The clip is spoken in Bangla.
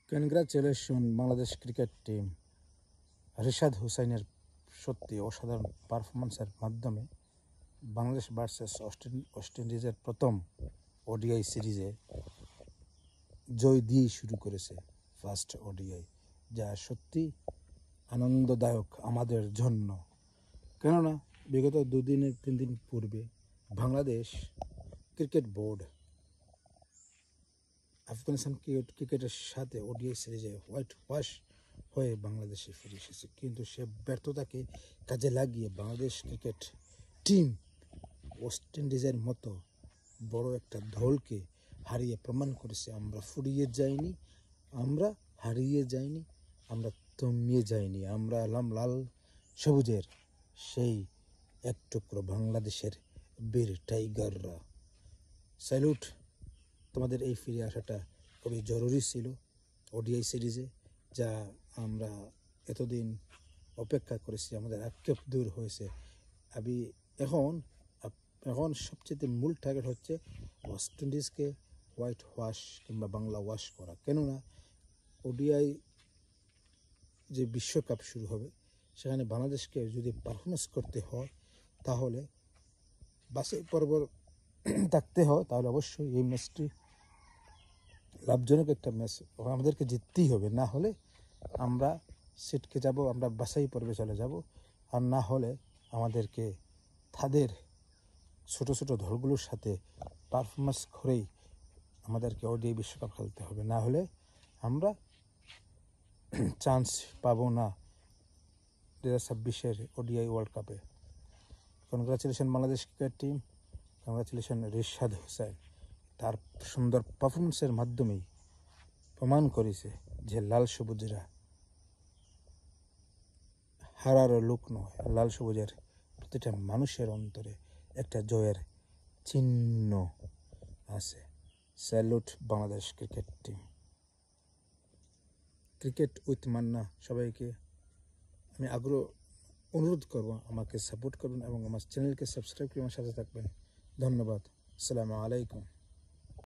Congratulation Bangladesh cricket team. Rishad হুসাইনের সত্যি অসাধারণ পারফরমেন্সের মাধ্যমে বাংলাদেশ ভার্সেস ওয়েস্ট ইন্ডিজের প্রথম ওডিআই সিরিজে জয় দিয়েই শুরু করেছে ফার্স্ট ওডিআই, যা সত্যি আনন্দদায়ক আমাদের জন্য। কেননা বিগত 2-3 দিন পূর্বে বাংলাদেশ ক্রিকেট বোর্ড আফগানিস্তান ক্রিকেটের সাথে ওডিআই সিরিজে হোয়াইট ওয়াশ হয়ে বাংলাদেশে ফিরে এসেছে, কিন্তু সে ব্যর্থতাকে কাজে লাগিয়ে বাংলাদেশ ক্রিকেট টিম ওয়েস্ট ইন্ডিজের মতো বড় একটা দলকে হারিয়ে প্রমাণ করেছে আমরা ফুরিয়ে যাইনি, আমরা হারিয়ে যাইনি, আমরা থমিয়ে যাইনি। আমরা এলাম লাল সবুজের সেই এক টুকরো বাংলাদেশের বীর টাইগাররা। স্যালুট, তোমাদের এই ফিরে আসাটা খুবই জরুরি ছিল ওডিআই সিরিজে, যা আমরা এতদিন অপেক্ষা করেছি, আমাদের আক্ষেপ দূর হয়েছে। এখন সবচেয়ে মূল টার্গেট হচ্ছে ওয়েস্ট ইন্ডিজকে হোয়াইট ওয়াশ কিংবা বাংলা ওয়াশ করা। কেননা ওডিআই যে বিশ্বকাপ শুরু হবে সেখানে বাংলাদেশকে যদি পারফরমেন্স করতে হয়, তাহলে বাছাই পর্ব থাকতে হয়, তাহলে অবশ্যই এই ম্যাচটি লাভজনক একটা ম্যাচ আমাদেরকে জিততেই হবে। না হলে আমরা সিটকে যাব, আমরা বাছাই পর্বে চলে যাব। আর না হলে আমাদেরকে তাদের ছোট ছোট দলগুলোর সাথে পারফরমেন্স করেই আমাদেরকে ওডিআই বিশ্বকাপ খেলতে হবে। না হলে আমরা চান্স পাবো না 2026-এর ওডিআই ওয়ার্ল্ড কাপে। Congratulation Bangladesh cricket team, congratulation Rishad Hussain. তার সুন্দর পারফরমেন্সের মাধ্যমেই প্রমাণ করেছে যে লাল সবুজরা হারার লোক নয়, লাল সবুজের প্রতিটা মানুষের অন্তরে একটা জয়ের চিহ্ন আছে। Salute Bangladesh cricket team. Cricket with Manna সবাইকে আমি অনুরোধ করব আমাকে সাপোর্ট করবেন এবং আমার চ্যানেলকে সাবস্ক্রাইব করে আমার সাথে থাকবেন। ধন্যবাদ। আসসালামু আলাইকুম।